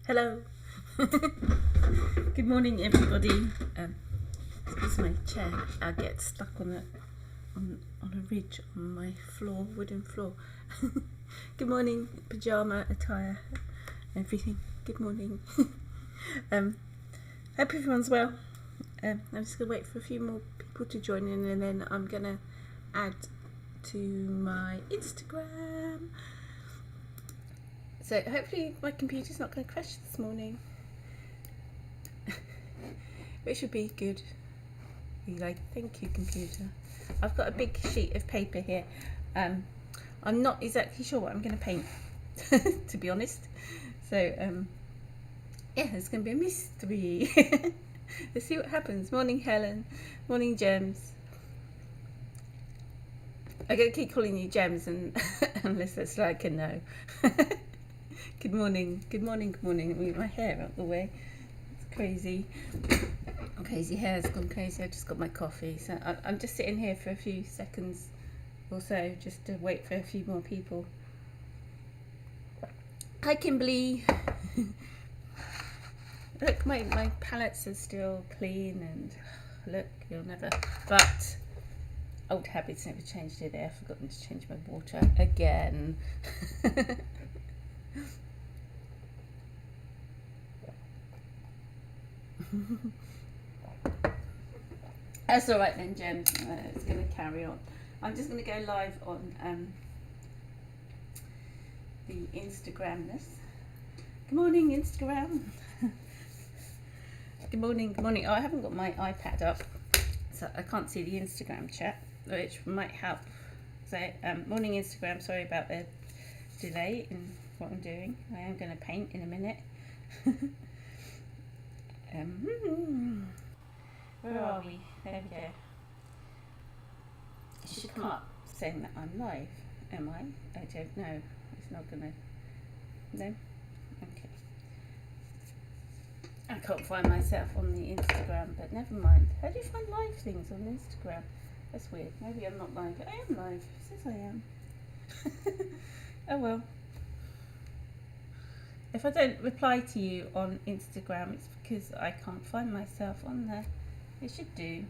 Hello. Good morning, everybody. This is my chair. I get stuck on a ridge on my floor, wooden floor. Good morning, pajama attire, everything. Good morning. Hope everyone's well. I'm just gonna wait for a few more people to join in, and then I'm gonna add to my Instagram. So hopefully my computer's not going to crash this morning, which would be good. Be like, thank you, computer. I've got a big sheet of paper here. I'm not exactly sure what I'm going to paint, to be honest. So yeah, it's going to be a mystery. Let's see what happens. Morning, Helen. Morning, Gems. I'm going to keep calling you Gems, and unless that's like a no. Good morning, good morning, good morning. Move my hair out the way. It's crazy. Crazy hair's gone crazy. I just got my coffee, so I'm just sitting here for a few seconds or so, just to wait for a few more people. Hi, Kimberly. Look, my palettes are still clean, and look, you'll never. But old habits never change, do they? I've forgotten to change my water again. That's all right then, Jem. It's going to carry on. I'm just going to go live on the Instagramness. Good morning, Instagram. Good morning, good morning. Oh, I haven't got my iPad up, so I can't see the Instagram chat, which might help. So, morning, Instagram. Sorry about the delay in what I'm doing. I am going to paint in a minute. Where are we? There we go. It should come up saying that I'm live. Am I? I don't know. It's not gonna. No? Okay. I can't find myself on the Instagram, but never mind. How do you find live things on Instagram? That's weird. Maybe I'm not live. I am live. It says I am. Oh well. If I don't reply to you on Instagram, it's because I can't find myself on there. It should do.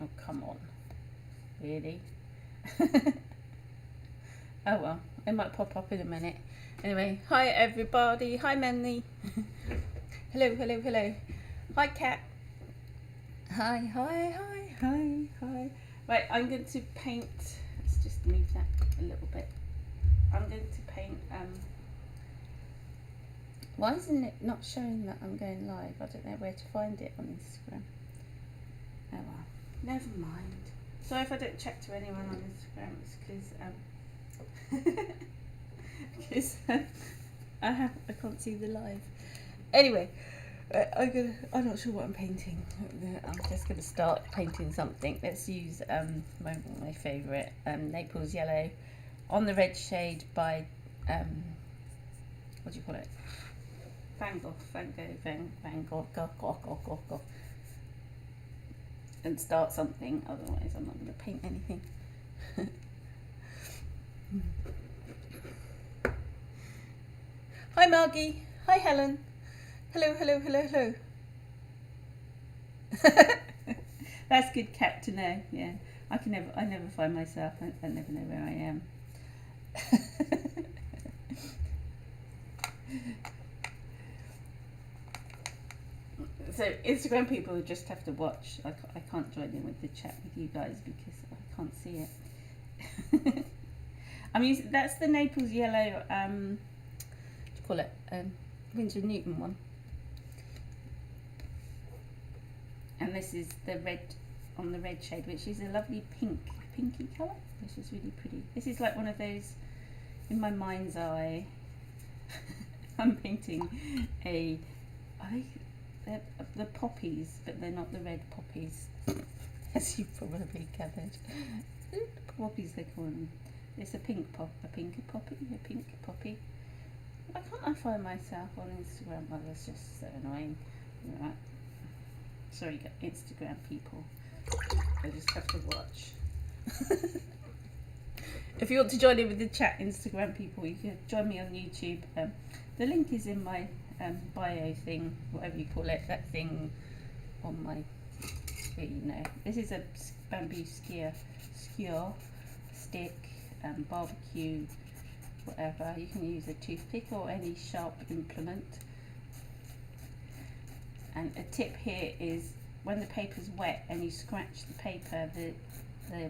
Oh, come on. Really? Oh well, it might pop up in a minute. Anyway, hi everybody. Hi, Manly. Hello, hello, hello. Hi, Kat. Hi, hi, hi, hi, hi. Right, I'm going to paint. Let's just move that a little bit. I'm going to paint. Why isn't it not showing that I'm going live? I don't know where to find it on Instagram. Oh well, never mind. Sorry if I don't chat to anyone on Instagram. It's because I can't see the live. Anyway, I'm not sure what I'm painting. I'm just gonna start painting something. Let's use my favourite Naples yellow on the red shade by what do you call it? Van Gogh, and start something, otherwise I'm not going to paint anything. Hi Margie, hi Helen, hello, hello, hello, hello. That's good, Kat, to know. Yeah, I never find myself. I never know where I am. So Instagram people just have to watch. I can't join in with the chat with you guys because I can't see it. I'm using, that's the Naples yellow, what do you call it, Winsor Newton one. And this is the red, on the red shade, which is a lovely pinky colour. This is really pretty. This is like one of those, in my mind's eye, I'm painting they're the poppies, but they're not the red poppies, as you've probably gathered. The poppies, they call them. It's a pink poppy. Why can't I find myself on Instagram? Well, that's just so annoying. Right. Sorry, Instagram people. I just have to watch. if you want to join in with the chat, Instagram people, you can join me on YouTube. The link is in my bio thing, whatever you call it, that thing on my, you know. This is a bamboo skewer stick, barbecue, whatever. You can use a toothpick or any sharp implement. And a tip here is when the paper's wet and you scratch the paper, the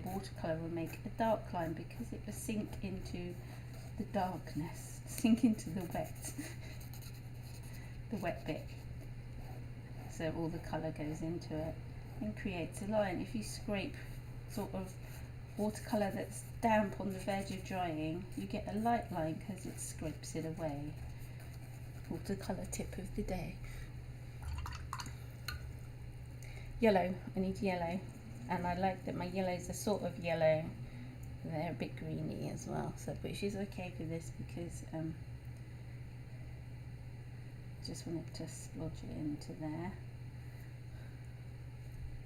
watercolour will make a dark line because it will sink into the darkness, sink into the wet bit. So all the colour goes into it and creates a line. If you scrape sort of watercolour that's damp on the verge of drying, you get a light line because it scrapes it away. Watercolour tip of the day. Yellow, I need yellow, and I like that my yellows are sort of yellow. They're a bit greeny as well, so which is okay for this because just wanted to splodge it into there,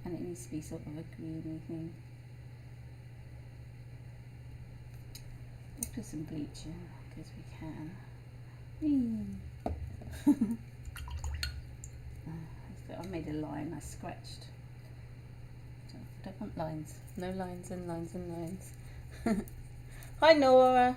and it needs to be sort of a greeny thing. Let's put some bleach in because we can. I made a line, I scratched. Don't want lines. No lines and lines and lines. Hi Nora.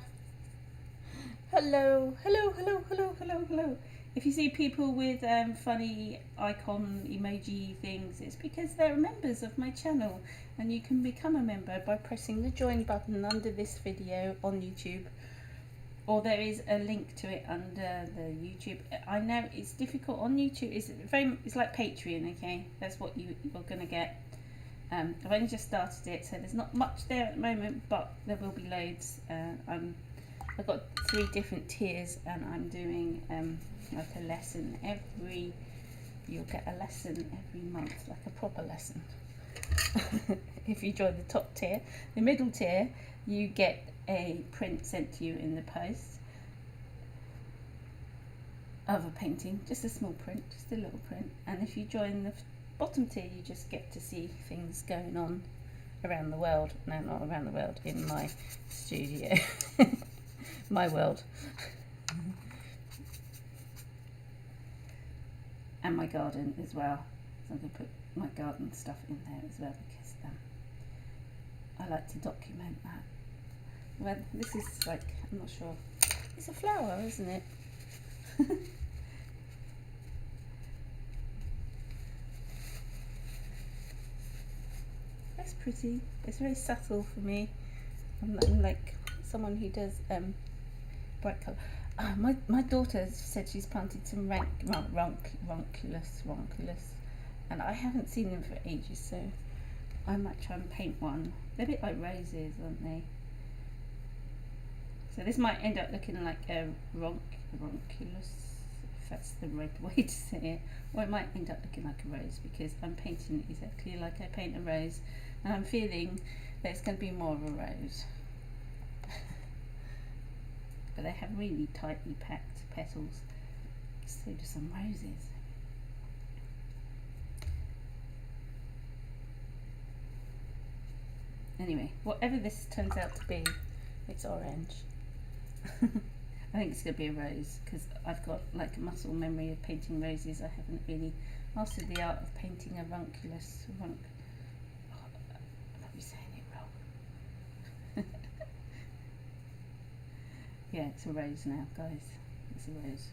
Hello. Hello, hello, hello, hello, hello. If you see people with funny icon emoji things, it's because they're members of my channel, and you can become a member by pressing the join button under this video on YouTube, or there is a link to it under the YouTube. I know it's difficult on YouTube. It's like Patreon, okay? That's what you're gonna get. I've only just started it, so there's not much there at the moment, but there will be loads. I've got 3 different tiers, and I'm doing like a lesson you'll get a lesson every month, like a proper lesson. If you join the top tier. The middle tier, you get a print sent to you in the post of a painting, just a small print, just a little print. And if you join the bottom tier, you just get to see things going on around the world. No, not around the world, in my studio. My world. And my garden as well. So I'm going to put my garden stuff in there as well because I like to document that. Well, this is like, I'm not sure. It's a flower, isn't it? That's pretty. It's very subtle for me. I'm like someone who does bright colour. My daughter said she's planted some ranculus, and I haven't seen them for ages, so I might try and paint one. They're a bit like roses, aren't they? So this might end up looking like a ranculus, if that's the right way to say it, or it might end up looking like a rose because I'm painting it exactly like I paint a rose, and I'm feeling that it's going to be more of a rose. But they have really tightly packed petals, so do some roses. Anyway, whatever this turns out to be, it's orange. I think it's going to be a rose because I've got like a muscle memory of painting roses. I haven't really mastered the art of painting a ranculus. I might be saying it wrong. Yeah, it's a rose now, guys. It's a rose.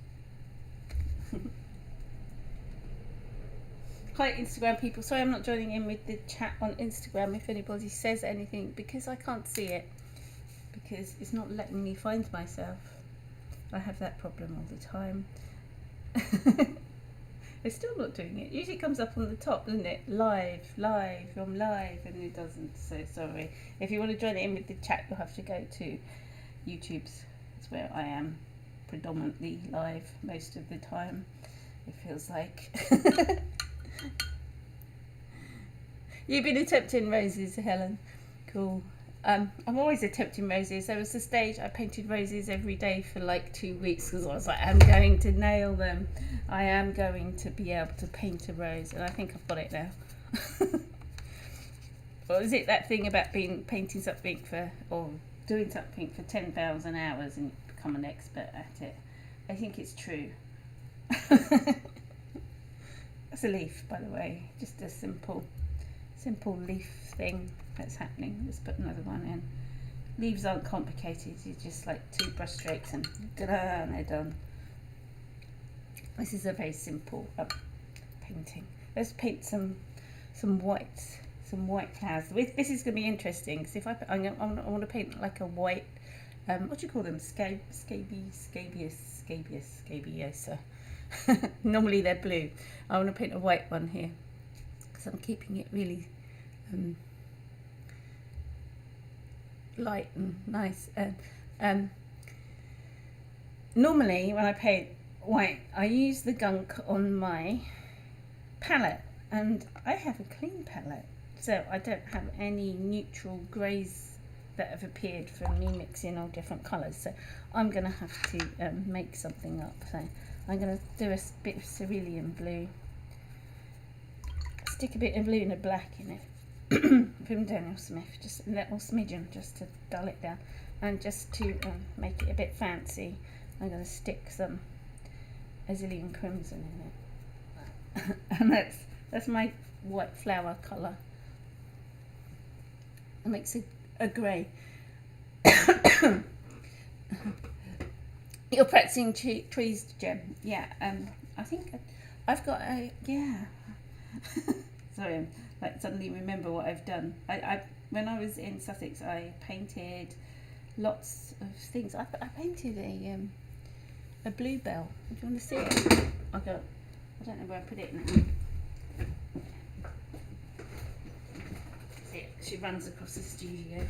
Hi Instagram people, sorry I'm not joining in with the chat on Instagram if anybody says anything because I can't see it, because it's not letting me find myself. I have that problem all the time. It's still not doing it. Usually it comes up on the top, doesn't it? Live, I'm live, and it doesn't, so sorry. If you want to join in with the chat, you'll have to go to YouTube's. It's where I am predominantly live most of the time, it feels like. You've been attempting roses, Helen. Cool. I'm always attempting roses. There was a stage I painted roses every day for like 2 weeks because I was like, I'm going to nail them. I am going to be able to paint a rose, and I think I've got it now. Or is it that thing about painting something for, or doing something for 10,000 hours and become an expert at it. I think it's true. That's a leaf, by the way, just a simple leaf thing that's happening. Let's put another one in. Leaves aren't complicated, you just like 2 brush strokes and ta-da, and they're done. This is a very simple painting. Let's paint some white flowers. This is going to be interesting because if I want to paint like a white, what do you call them? Scabiosa. Normally they're blue. I want to paint a white one here because I'm keeping it really light and nice. Normally when I paint white, I use the gunk on my palette, and I have a clean palette, so I don't have any neutral greys that have appeared from me mixing all different colours. So I'm going to have to make something up. So I'm going to do a bit of cerulean blue, stick a bit of blue and a black in it from Daniel Smith, just a little smidgen just to dull it down, and just to make it a bit fancy, I'm going to stick some Azilian Crimson in it. And that's my white flower colour. It makes a grey. You're practicing trees, Jem? Yeah. I think I've got a Sorry, I'm like suddenly remember what I've done. I when I was in Sussex, I painted lots of things. I painted a bluebell. Do you want to see it? I don't know where I put it now. See it? She runs across the studio.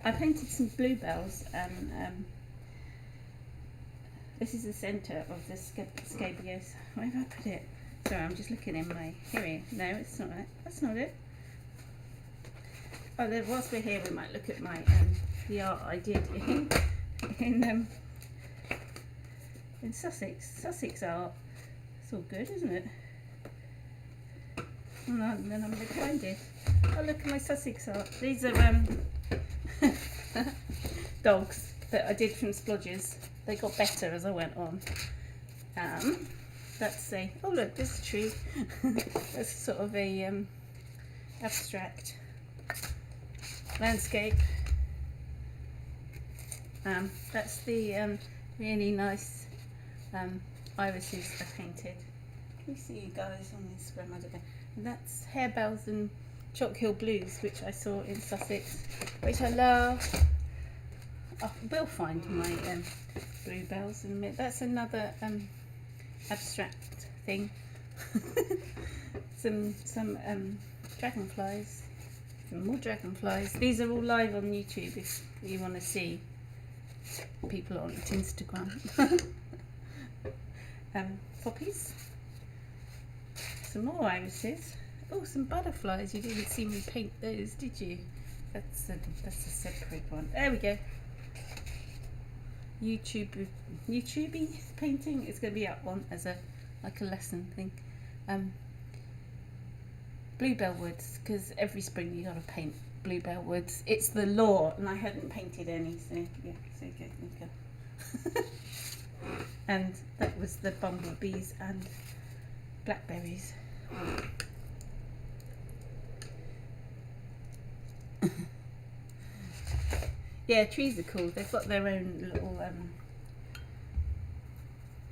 I painted some bluebells, and this is the centre of the scabious. Where have I put it? Sorry, I'm just looking in my. Here. No, it's not it. That's not it. Oh, whilst we're here, we might look at my the art I did in Sussex. Sussex art. It's all good, isn't it? And then I'm reminded. Oh, look at my Sussex art. These are dogs that I did from splodges. They got better as I went on. That's a. Oh look, there's a tree. That's sort of a abstract landscape. That's the really nice irises I painted. Can you see you guys on Instagram? I don't know. And that's harebells and chalk hill blues, which I saw in Sussex, which I love. I will find my bluebells in a minute. That's another abstract thing. some dragonflies. Some more dragonflies. These are all live on YouTube if you want to see people on Instagram. Poppies. Some more irises. Oh, some butterflies. You didn't see me paint those, did you? That's a separate one. There we go. YouTubey painting. It's going to be up one as a lesson thing. Bluebell woods, because every spring you got to paint bluebell woods. It's the law, and I hadn't painted any, so yeah, so there you go. And that was the bumblebees and blackberries. Yeah, trees are cool. They've got their own little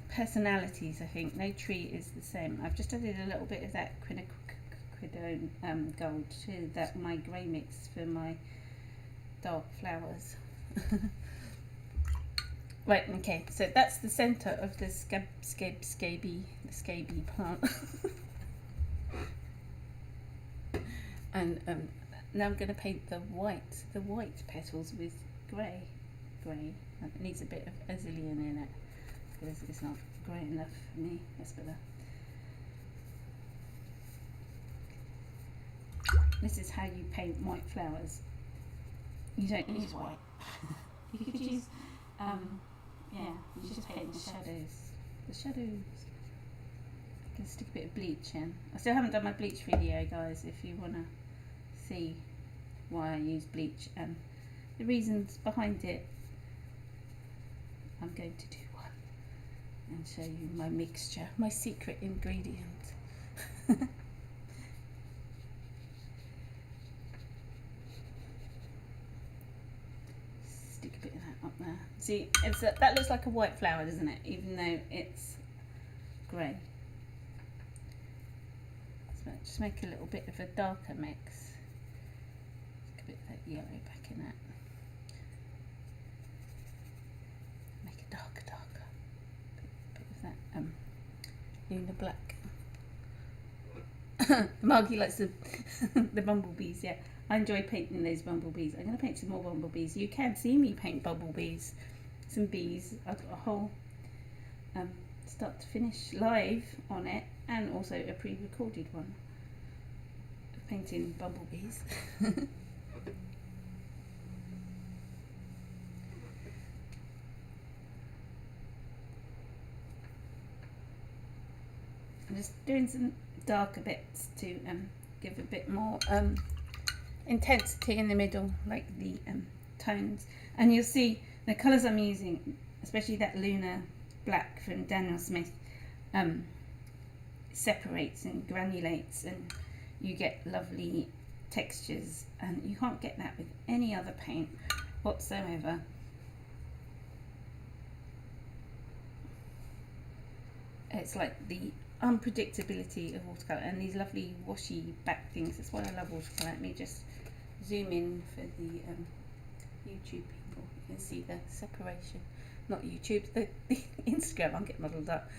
personalities, I think. No tree is the same. I've just added a little bit of that quinacridone gold to my grey mix for my dark flowers. Right, okay, so that's the centre of the scaby plant. And now I'm going to paint the white petals with grey. It needs a bit of Azilian in it because it's not grey enough for me. That's better. This is how you paint white flowers. You don't use white. You could use, yeah, you just paint the shadows. The shadows. I can stick a bit of bleach in. I still haven't done my bleach video, guys, if you want to see why I use bleach and the reasons behind it. I'm going to do one and show you my mixture, my secret ingredient. Stick a bit of that up there. See, that looks like a white flower, doesn't it? Even though it's grey. So just make a little bit of a darker mix. Stick a bit of that yellow back in it. Make it darker. Bit of that lunar black. Margie likes the the bumblebees. Yeah, I enjoy painting those bumblebees. I'm going to paint some more bumblebees. You can see me paint bumblebees, some bees. I've got a whole start to finish live on it, and also a pre-recorded one of painting bumblebees. I'm just doing some darker bits to give a bit more intensity in the middle, like the tones. And you'll see the colours I'm using, especially that lunar black from Daniel Smith, separates and granulates, and you get lovely textures, and you can't get that with any other paint whatsoever. It's like the unpredictability of watercolour and these lovely washy back things. That's why I love watercolour. Let me just zoom in for the YouTube people. You can see the separation. Not YouTube, the Instagram. I'll get muddled up.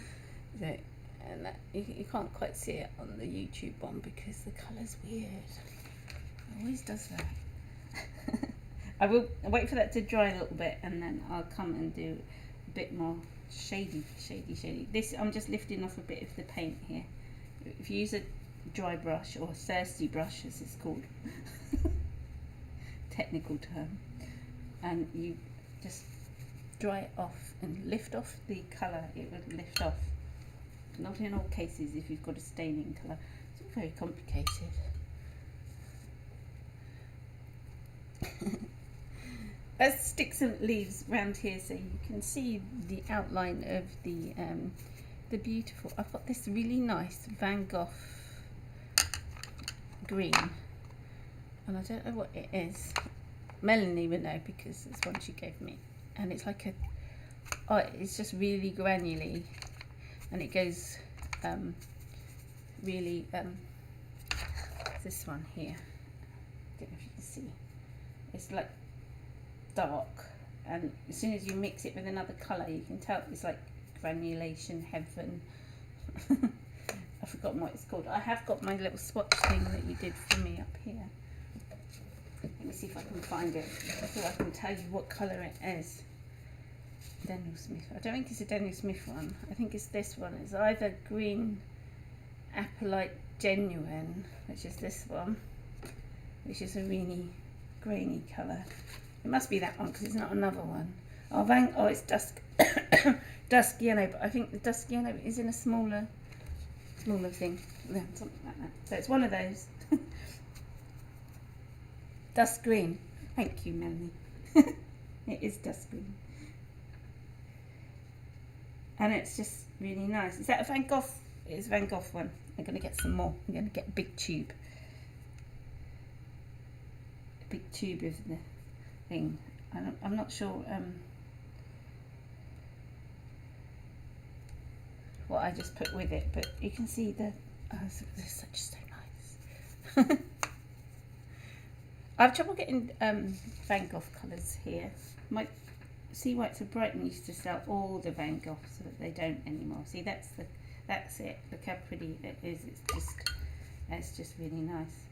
So, and that, you can't quite see it on the YouTube one because the colour's weird. It always does that. I will wait for that to dry a little bit, and then I'll come and do a bit more shady. This, I'm just lifting off a bit of the paint here. If you use a dry brush, or thirsty brush as it's called, technical term, and you just dry it off and lift off the colour, it would lift off. Not in all cases if you've got a staining colour. It's all very complicated. Let's stick some leaves round here so you can see the outline of the beautiful. I've got this really nice Van Gogh green, and I don't know what it is. Melanie would know because it's one she gave me, and it's like it's just really granular, and it goes really this one here. I don't know if you can see. It's like dark, and as soon as you mix it with another colour, you can tell it's like granulation heaven. I've forgotten what it's called. I have got my little swatch thing that you did for me up here. Let me see if I can find it so I can tell you what colour it is. Daniel Smith. I don't think it's a Daniel Smith one. I think it's this one. It's either green apatite genuine, which is this one, which is a really grainy colour. It must be that one because it's not another one. Oh, it's dusk dusk yellow, but I think the dusk yellow is in a smaller thing. Yeah, something like that. So it's one of those. Dusk green. Thank you, Melanie. It is dusk green. And it's just really nice. Is that a Van Gogh? It's a Van Gogh one. I'm going to get some more. I'm going to get a big tube. A big tube of the thing. I'm not sure what I just put with it, but you can see the this is so nice. I have trouble getting Van Gogh colours here. Might see why it's so bright and used to sell all the Van Goghs, so that they don't anymore. See, that's it. Look how pretty it is. It's just really nice.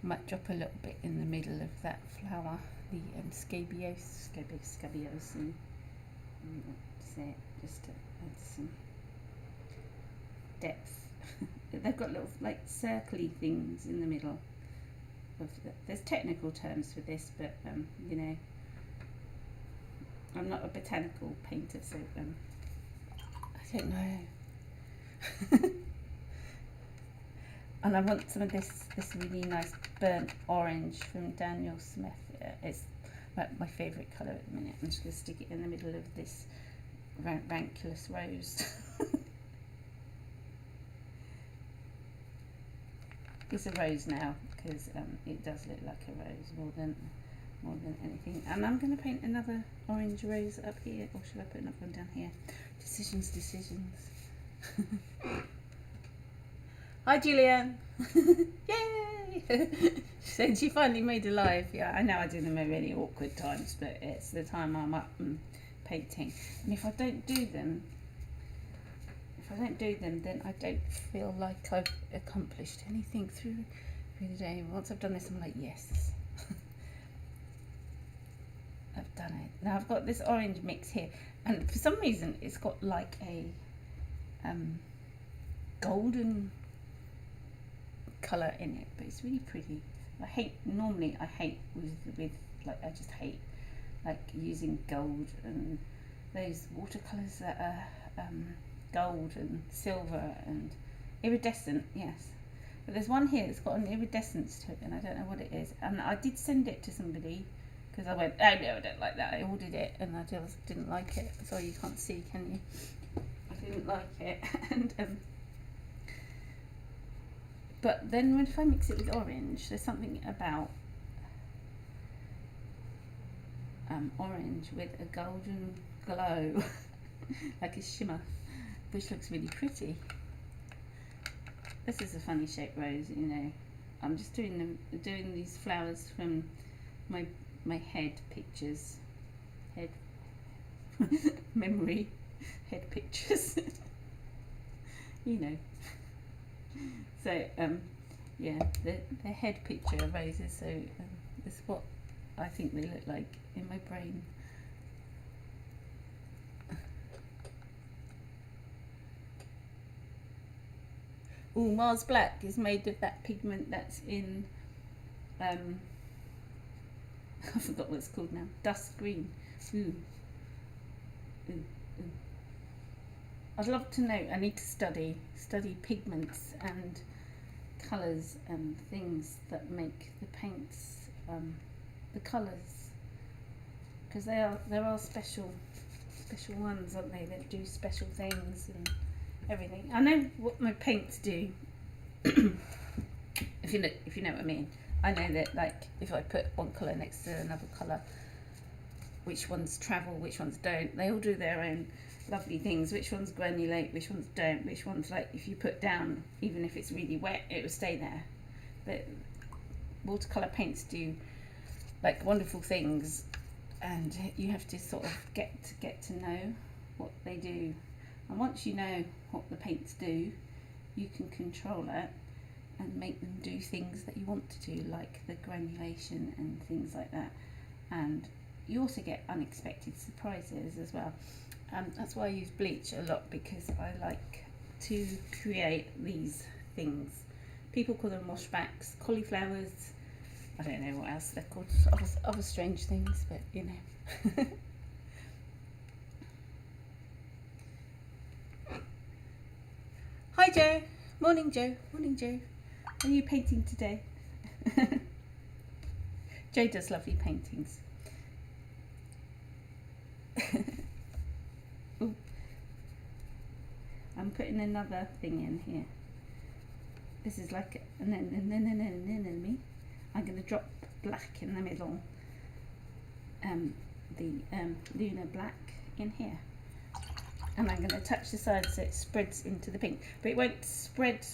I might drop a little bit in the middle of that flower, the scabious, and see it, just to add some depth. They've got little like circly things in the middle of there's technical terms for this, but you know, I'm not a botanical painter, so I don't know. And I want some of this really nice burnt orange from Daniel Smith. It's like my favourite colour at the minute. I'm just going to stick it in the middle of this ranculous rose. It's a rose now because it does look like a rose more than anything. And I'm going to paint another orange rose up here, or should I put another one down here? Decisions. Hi Julianne! Yay! She said she finally made a live. Yeah, I know I do them at really awkward times, but it's the time I'm up and painting. And if I don't do them, then I don't feel like I've accomplished anything through the day. Once I've done this, I'm like, yes, I've done it. Now I've got this orange mix here, and for some reason it's got like a golden colour in it, but it's really pretty. Normally I hate with like, I just hate like using gold and those watercolours that are gold and silver and iridescent, yes. But there's one here that's got an iridescence to it, and I don't know what it is. And I did send it to somebody because I went, oh no, I don't like that. I ordered it and I just didn't like it. Sorry, you can't see, can you? I didn't like it. And but then if I mix it with orange, there's something about orange with a golden glow, like a shimmer, which looks really pretty. This is a funny shaped rose, you know. I'm just doing these flowers from my head pictures, memory head pictures, you know. So yeah, the head picture of roses. So this is what I think they look like in my brain. Oh, Mars Black is made of that pigment that's in, I forgot what it's called now, dust green. Ooh. Ooh, ooh. I'd love to know, I need to study pigments and colours and things that make the paints, the colours, because there are special ones, aren't they, that do special things and everything. I know what my paints do. if you know what I mean. I know that, like, if I put one colour next to another colour, which ones travel, which ones don't. They all do their own lovely things. Which ones granulate, which ones don't, which ones, like, if you put down, even if it's really wet, it will stay there. But watercolour paints do like wonderful things, and you have to sort of get to know what they do. And once you know what the paints do, you can control it and make them do things that you want to do, like the granulation and things like that. And you also get unexpected surprises as well. That's why I use bleach a lot, because I like to create these things. People call them washbacks, cauliflowers, I don't know what else they're called, other strange things, but you know. Hi Joe. Morning Joe. Morning Joe. Are you painting today? Joe does lovely paintings. Ooh. I'm putting another thing in here. This is like an enemy. I'm going to drop black in the middle. The lunar black in here. And I'm going to touch the sides so it spreads into the pink, but it won't spread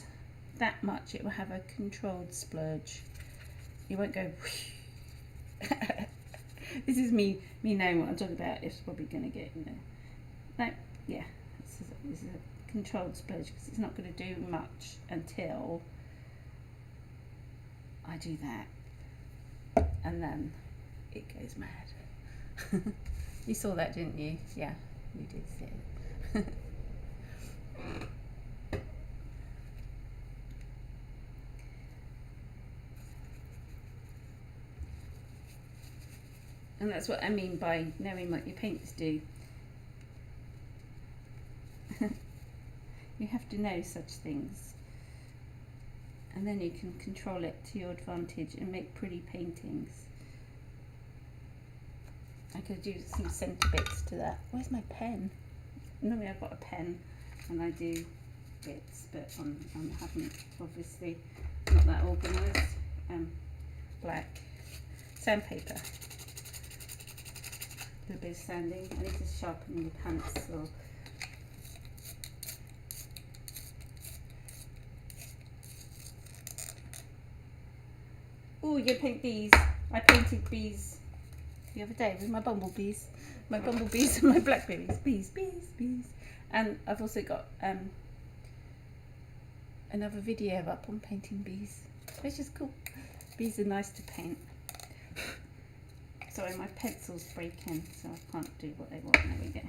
that much. It will have a controlled splurge. It won't go. This is me knowing what I'm talking about. It's probably going to get, you know. No, yeah, this is a controlled splurge, because it's not going to do much until I do that, and then it goes mad. You saw that, didn't you? Yeah, you did see it. And that's what I mean by knowing what your paints do. You have to know such things. and then you can control it to your advantage and make pretty paintings. I could do some centre bits to that. Where's my pen? Normally I've got a pen and I do bits, but I haven't, obviously, not that organised. Black sandpaper. A bit of sanding. I need to sharpen the pencil. Oh, you paint bees. I painted bees the other day with my bumblebees. My bumblebees and my blackberries. Bees, bees, bees. And I've also got another video up on painting bees, which is cool. Bees are nice to paint. Sorry, my pencil's breaking, so I can't do what they want. There we go.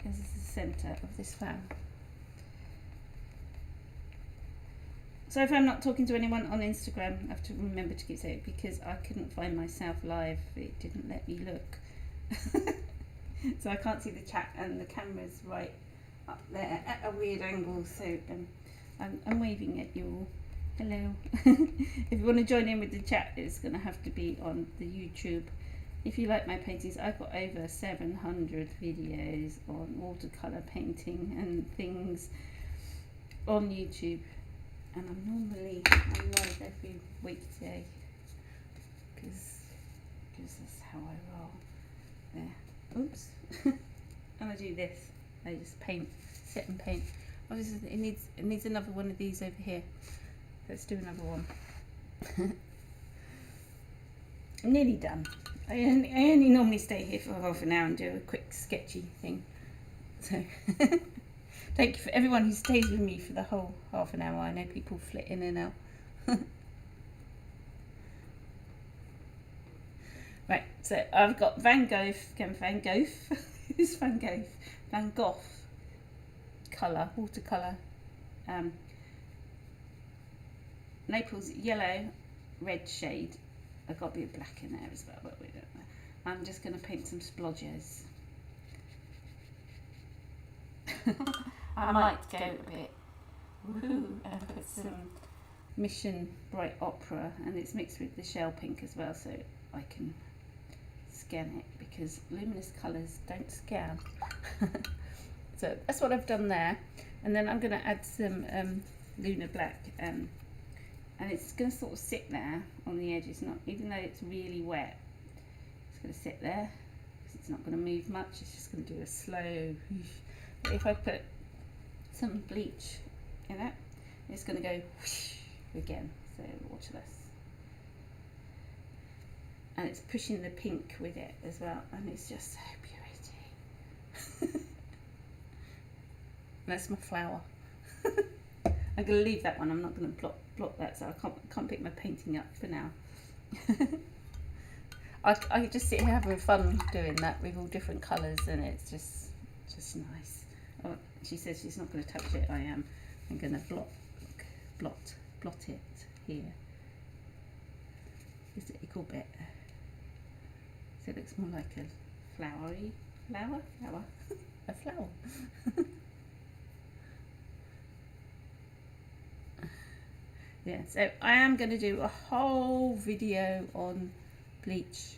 This is the centre of this flower. So if I'm not talking to anyone on Instagram, I have to remember to keep saying it because I couldn't find myself live. It didn't let me look. So I can't see the chat, and the camera's right up there at a weird angle. So I'm waving at you all. Hello. If you want to join in with the chat, it's going to have to be on the YouTube. If you like my paintings, I've got over 700 videos on watercolour painting and things on YouTube. And I'm live every weekday because that's how I roll. There. Oops. And I do this. I just paint, sit and paint. Obviously, it needs another one of these over here. Let's do another one. I'm nearly done. I only normally stay here for half an hour and do a quick sketchy thing. So thank you for everyone who stays with me for the whole half an hour. I know people flit in and out. Right, so I've got Van Gogh. Who's Van Gogh? Van Gogh colour, watercolour. Naples yellow, red shade. I've got a bit of black in there as well, but we don't know. I'm just going to paint some splodges. I might go a bit woohoo and put some Mission Bright Opera, and it's mixed with the shell pink as well, so I can scan it because luminous colours don't scan. So that's what I've done there, and then I'm going to add some Lunar Black. And it's going to sort of sit there on the edges, not even though it's really wet. It's going to sit there because it's not going to move much. It's just going to do a slow. But if I put some bleach in it, it's going to go whoosh again. So watch this. And it's pushing the pink with it as well, and it's just so pretty. That's my flower. I'm going to leave that one. I'm not going to block that, so I can't pick my painting up for now. I just sit here having fun doing that with all different colours, and it's just nice. Oh, she says she's not going to touch it. I am. I'm going to blot it here. This little bit, so it looks more like a flower, a flower. Yeah, so I am going to do a whole video on bleach.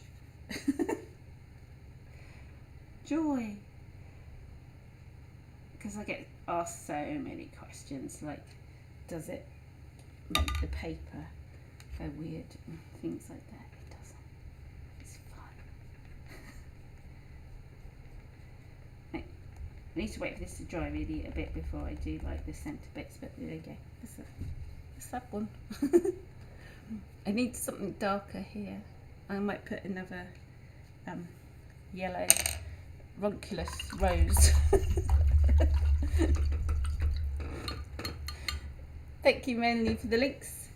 Joy! Because I get asked so many questions, like, does it make the paper go weird and things like that? It doesn't. It's fun. Right. I need to wait for this to dry really a bit before I do like the centre bits, but there we go. That's that one. I need something darker here. I might put another yellow ranunculus rose. Thank you mainly for the links.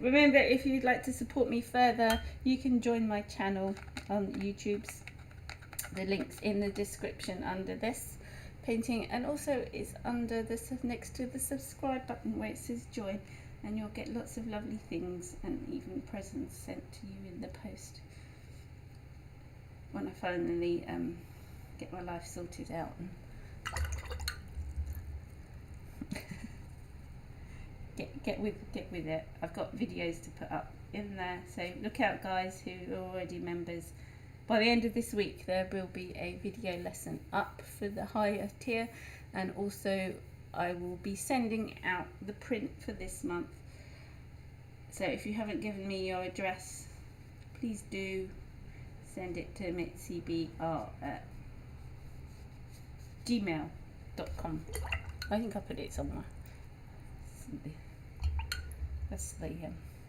Remember, if you'd like to support me further, you can join my channel on YouTube's. The link's in the description under this painting, and also it's under this next to the subscribe button where it says join, and you'll get lots of lovely things and even presents sent to you in the post when I finally get my life sorted out and get get with it. I've got videos to put up in there, so look out guys who are already members. By the end of this week there will be a video lesson up for the higher tier, and also I will be sending out the print for this month. So if you haven't given me your address, please do send it to mitsibr@gmail.com. I think I put it somewhere. That's the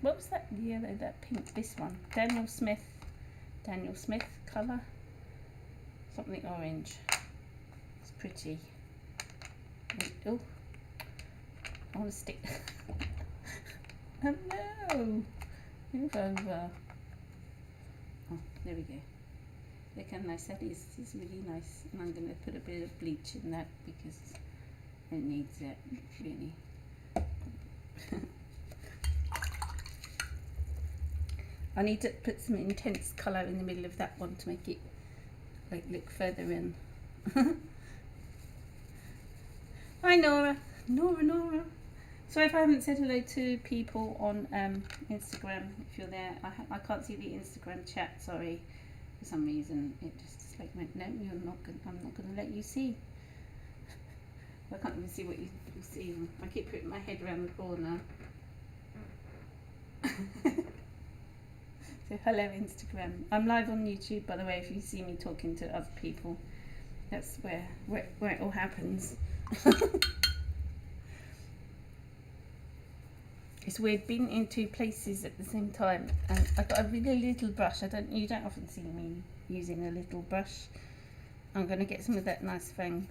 what was that yellow, that pink, this one, Daniel Smith colour, something orange. It's pretty. Oh, I want to stick. Oh no, move over. Oh, there we go. Look how nice that is. It's really nice, and I'm going to put a bit of bleach in that because it needs it really. I need to put some intense colour in the middle of that one to make it like look further in. Hi Nora. Sorry if I haven't said hello to people on Instagram. If you're there, I can't see the Instagram chat. Sorry, for some reason it just like went no. I'm not going to let you see. I can't even see what you see. I keep putting my head around the corner. So hello Instagram. I'm live on YouTube, by the way, if you see me talking to other people. That's where it all happens. It's weird being in two places at the same time, and I've got a really little brush. You don't often see me using a little brush. I'm going to get some of that nice Van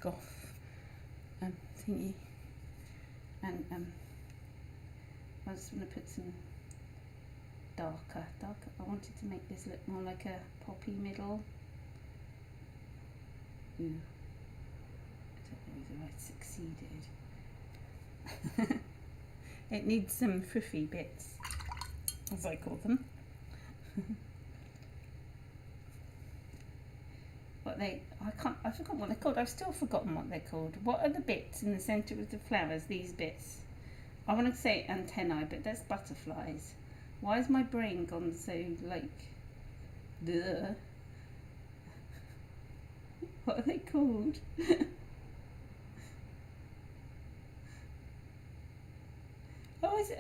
Gogh thingy, and I just want to put some darker. I wanted to make this look more like a poppy middle. Ooh, I don't know whether I succeeded. It needs some fruffy bits, as I call them. I forgot what they're called. I've still forgotten what they're called. What are the bits in the centre of the flowers? These bits. I want to say antennae, but that's butterflies. Why has my brain gone so like, duh? What are they called?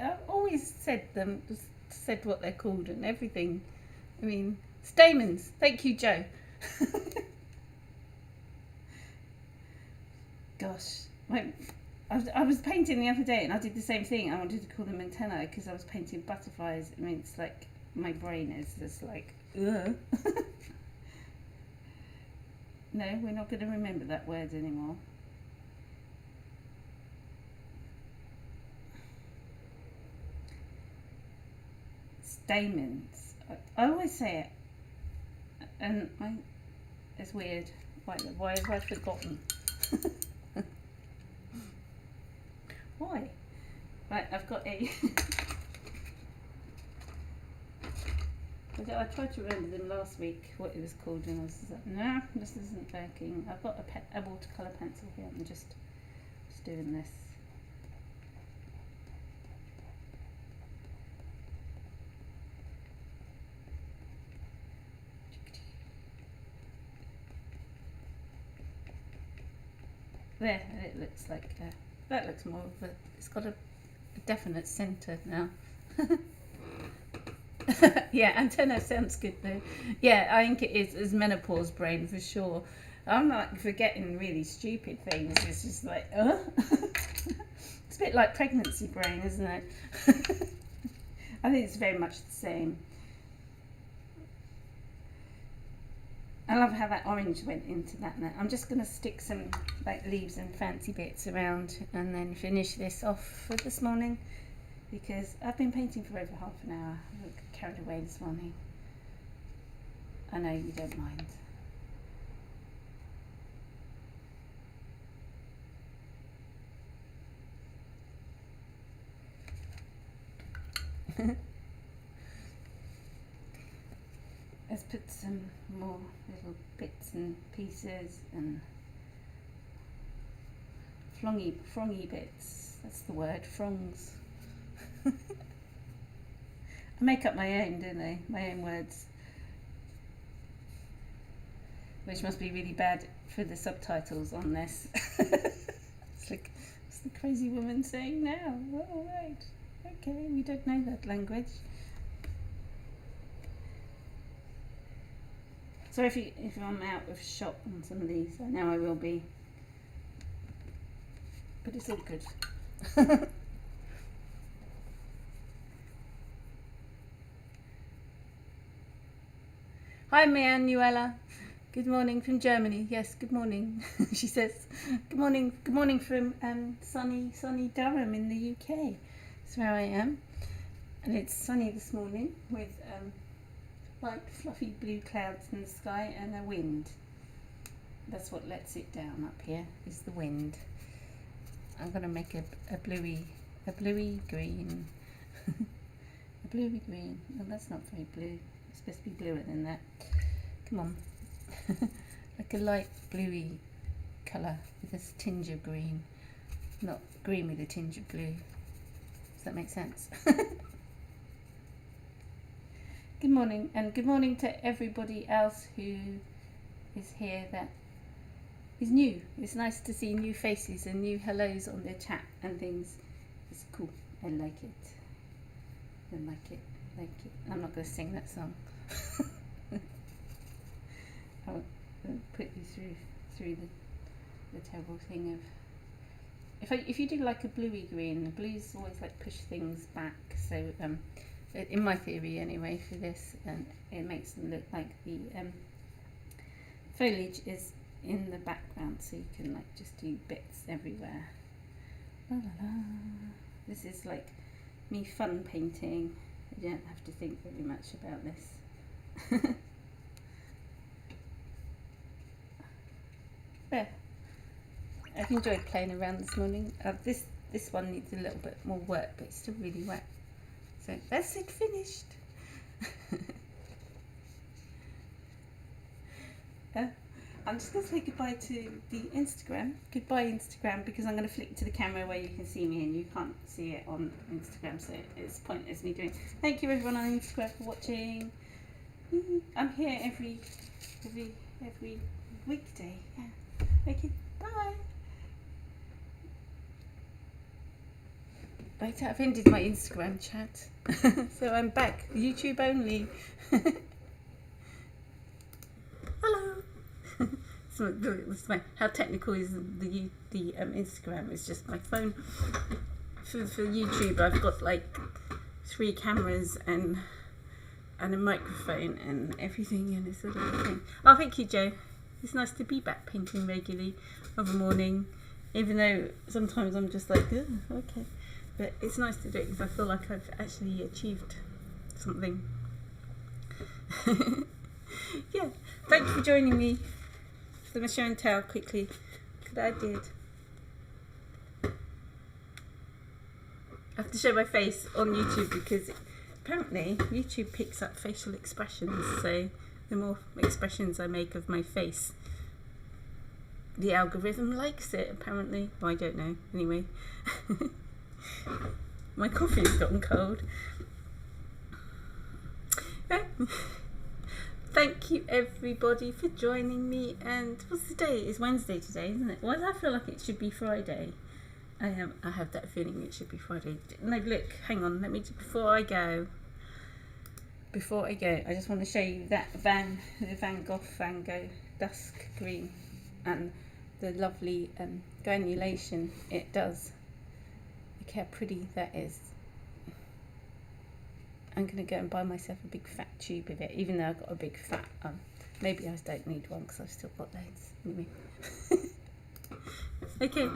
I've always said what they're called and everything. I mean, stamens. Thank you, Joe. Gosh, I was painting the other day and I did the same thing. I wanted to call them antennae because I was painting butterflies. I mean, it's like my brain is just like, ugh. No, we're not going to remember that word anymore. Stamens. I always say it, and it's weird. Why have I forgotten? Why? Right, I've got a. I tried to remember them last week, what it was called, and I was like, no, this isn't working. I've got a watercolour pencil here. I'm just doing this. There, it looks like that looks more of a. It's got a definite centre now. Yeah, antenna sounds good though. Yeah, I think it is as menopause brain for sure. I'm like forgetting really stupid things. It's just like, it's a bit like pregnancy brain, isn't it? I think it's very much the same. I love how that orange went into that now. I'm just going to stick some like leaves and fancy bits around and then finish this off for this morning, because I've been painting for over half an hour. I got carried away this morning. I know you don't mind. Let's put some more little bits and pieces and frongy bits. That's the word, frongs. I make up my own, don't I? My own words. Which must be really bad for the subtitles on this. It's like, what's the crazy woman saying now? Oh, right. Okay, we don't know that language. So if I'm out of shot on some of these, I know I will be. But it's all good. Hi Manuela. Good morning from Germany. Yes, good morning. She says, good morning from sunny Durham in the UK. That's where I am. And it's sunny this morning with light fluffy blue clouds in the sky and a wind. That's what lets it down up here, is the wind. I'm going to make a bluey green. A bluey green. No, that's not very blue. It's supposed to be bluer than that. Come on. Like a light bluey colour with a tinge of green. Not green with a tinge of blue. Does that make sense? Good morning, and good morning to everybody else who is here that is new. It's nice to see new faces and new hellos on their chat and things. It's cool. I like it. I like it. Like it. I'm not going to sing that song. I'll put you through the terrible thing of if you do like a bluey green. The blues always like push things back. So in my theory anyway for this, it makes them look like the foliage is in the background, so you can like just do bits everywhere. La, la, la. This is like me fun painting. You don't have to think very much about this. Yeah, I've enjoyed playing around this morning. This one needs a little bit more work, but it's still really wet. So that's it, finished. I'm just going to say goodbye to the Instagram. Goodbye Instagram, because I'm going to flick to the camera where you can see me and you can't see it on Instagram, so it's pointless me doing. Thank you everyone on Instagram for watching. I'm here every weekday. Yeah. Okay, bye. Right, I've ended my Instagram chat. So I'm back. YouTube only. Hello. How technical is the Instagram? It's just my phone. For YouTube, I've got like 3 cameras and a microphone and everything, and it's a little thing. Oh, thank you, Joe. It's nice to be back painting regularly of a morning, even though sometimes I'm just like, okay. But it's nice to do it because I feel like I've actually achieved something. Yeah, thank you for joining me. I'm going to show and tell quickly that I did. I have to show my face on YouTube because apparently YouTube picks up facial expressions, so the more expressions I make of my face, the algorithm likes it, apparently. Well, I don't know. Anyway. My coffee's gotten cold. Thank you everybody for joining me. And what's the day? It's Wednesday today, isn't it? Why do I feel like it should be Friday? I have that feeling it should be Friday. No, look, hang on. Let me before I go, I just want to show you that Van Gogh dusk green and the lovely granulation it does. Look how pretty that is. I'm going to go and buy myself a big fat tube of it, even though I've got a big fat maybe I don't need one because I've still got loads. Anyway. Okay.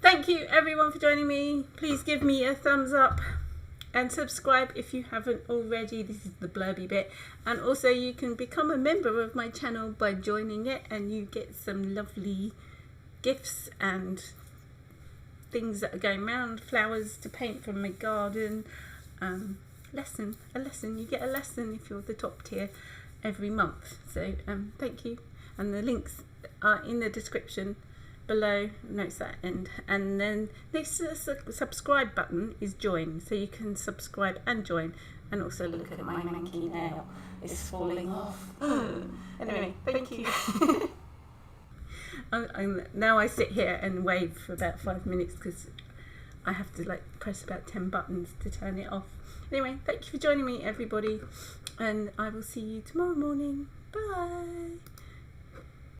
Thank you everyone for joining me. Please give me a thumbs up and subscribe if you haven't already. This is the blurby bit. And also you can become a member of my channel by joining it, and you get some lovely gifts and things that are going around, flowers to paint from my garden, a lesson. You get a lesson if you're the top tier every month. So thank you, and the links are in the description below, notes that end, and then next to the subscribe button is join, so you can subscribe and join, and also look at my manky nail. It's falling off. Anyway, thank you. Now I sit here and wave for about 5 minutes because I have to like press about 10 buttons to turn it off. Anyway, thank you for joining me, everybody, and I will see you tomorrow morning. Bye.